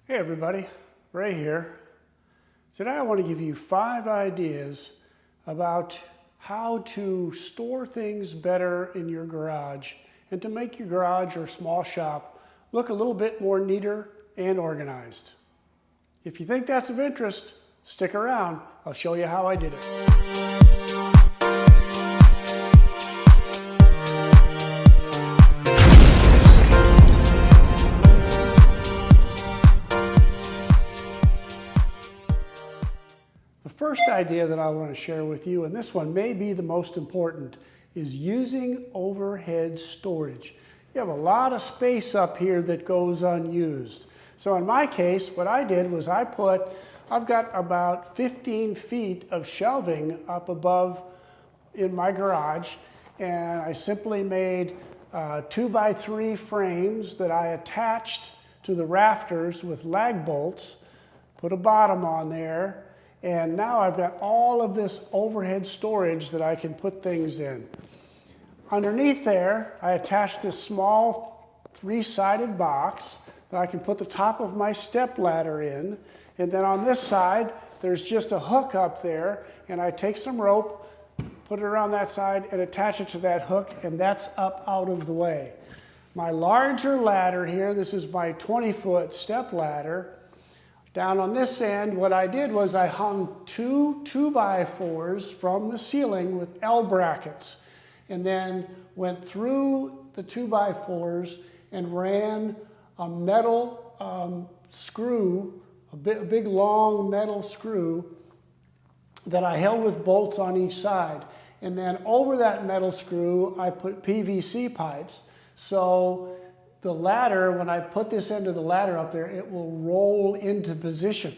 Hey everybody, Ray here. Today I want to give you 5 ideas about how to store things better in your garage and to make your garage or small shop look a little bit more neater and organized. If you think that's of interest, stick around. I'll show you how I did it. The first idea that I want to share with you, and this one may be the most important, is using overhead storage. You have a lot of space up here that goes unused. So in my case, what I did was I've got about 15 feet of shelving up above in my garage, and I simply made 2x3 frames that I attached to the rafters with lag bolts, put a bottom on there, and now I've got all of this overhead storage that I can put things in. Underneath there, I attached this small 3-sided box that I can put the top of my step ladder in. And then on this side, there's just a hook up there, and I take some rope, put it around that side, and attach it to that hook, and that's up out of the way. My larger ladder here, this is my 20-foot step ladder. Down on this end, what I did was I hung 2 2x4s from the ceiling with L brackets, and then went through the 2x4s and ran a metal screw, a big long metal screw that I held with bolts on each side. And then over that metal screw, I put PVC pipes. So the ladder, when I put this end of the ladder up there, it will roll into position.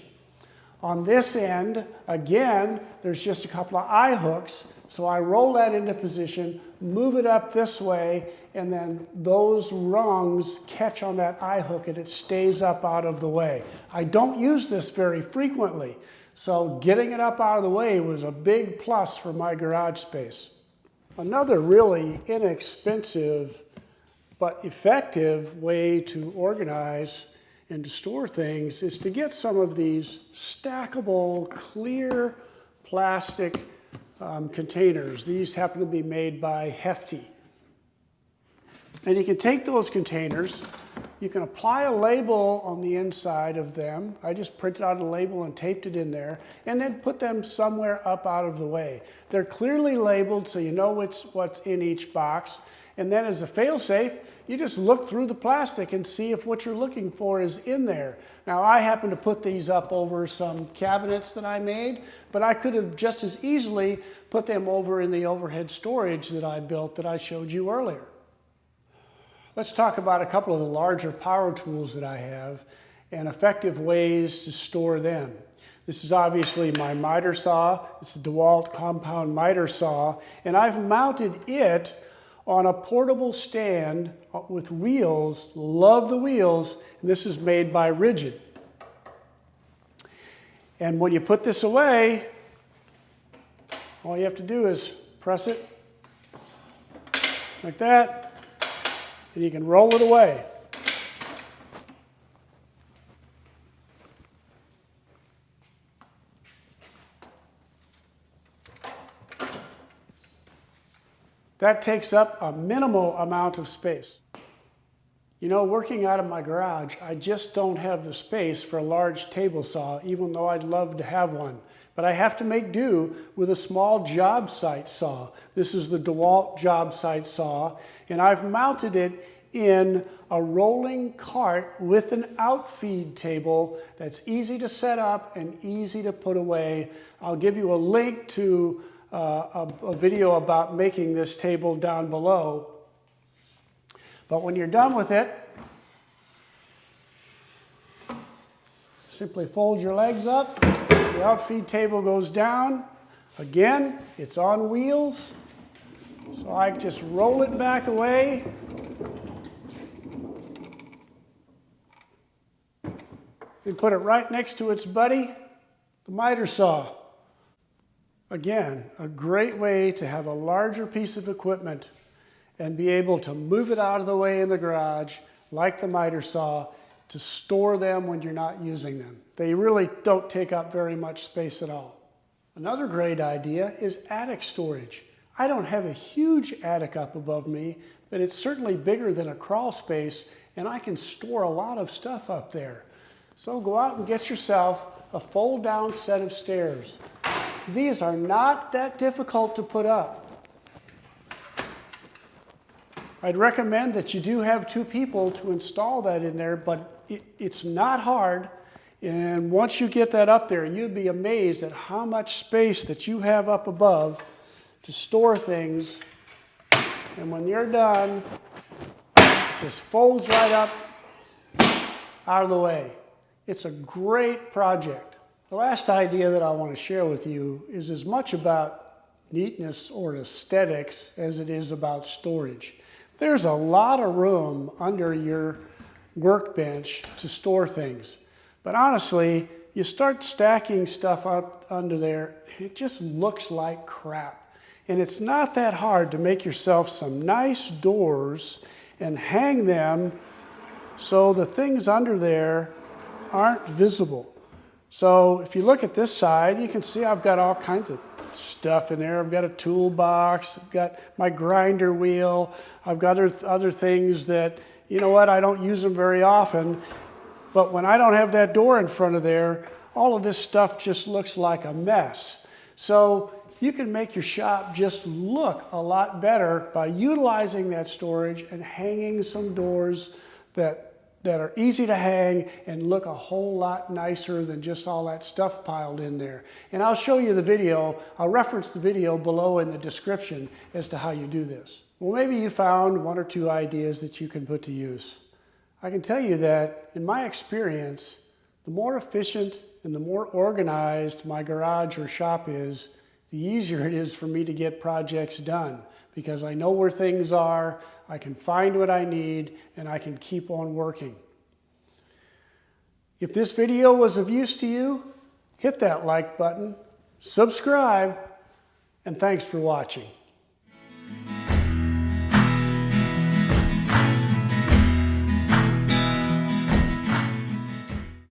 On this end, again, there's just a couple of eye hooks. So I roll that into position, move it up this way, and then those rungs catch on that eye hook and it stays up out of the way. I don't use this very frequently, so getting it up out of the way was a big plus for my garage space. Another really inexpensive but effective way to organize and to store things is to get some of these stackable clear plastic containers. These happen to be made by Hefty. And you can take those containers, you can apply a label on the inside of them. I just printed out a label and taped it in there, and then put them somewhere up out of the way. They're clearly labeled so you know what's in each box. And then as a fail-safe, you just look through the plastic and see if what you're looking for is in there. Now, I happen to put these up over some cabinets that I made, but I could have just as easily put them over in the overhead storage that I built that I showed you earlier. Let's talk about a couple of the larger power tools that I have and effective ways to store them. This is obviously my miter saw. It's a DeWalt compound miter saw, and I've mounted it on a portable stand with wheels. Love the wheels. And this is made by Rigid. And when you put this away, all you have to do is press it like that, and you can roll it away. That takes up a minimal amount of space. You know, working out of my garage, I just don't have the space for a large table saw, even though I'd love to have one. But I have to make do with a small job site saw. This is the DeWalt job site saw, and I've mounted it in a rolling cart with an outfeed table that's easy to set up and easy to put away. I'll give you a link to a video about making this table down below. But when you're done with it, simply fold your legs up, the outfeed table goes down. Again, it's on wheels, so I just roll it back away. And put it right next to its buddy, the miter saw. Again, a great way to have a larger piece of equipment and be able to move it out of the way in the garage like the miter saw to store them when you're not using them. They really don't take up very much space at all. Another great idea is attic storage. I don't have a huge attic up above me, but it's certainly bigger than a crawl space, and I can store a lot of stuff up there. So go out and get yourself a fold-down set of stairs. These are not that difficult to put up. I'd recommend that you do have 2 people to install that in there, but it's not hard. And once you get that up there, you'd be amazed at how much space that you have up above to store things. And when you're done, it just folds right up out of the way. It's a great project. The last idea that I want to share with you is as much about neatness or aesthetics as it is about storage. There's a lot of room under your workbench to store things. But honestly, you start stacking stuff up under there, it just looks like crap. And it's not that hard to make yourself some nice doors and hang them so the things under there aren't visible. So if you look at this side, you can see I've got all kinds of stuff in there. I've got a toolbox, I've got my grinder wheel, I've got other things that, you know what, I don't use them very often. But when I don't have that door in front of there, all of this stuff just looks like a mess. So you can make your shop just look a lot better by utilizing that storage and hanging some doors that are easy to hang and look a whole lot nicer than just all that stuff piled in there. And I'll show you the video. I'll reference the video below in the description as to how you do this. Well, maybe you found 1 or 2 ideas that you can put to use. I can tell you that in my experience, the more efficient and the more organized my garage or shop is, the easier it is for me to get projects done, because I know where things are, I can find what I need, and I can keep on working. If this video was of use to you, hit that like button, subscribe, and thanks for watching.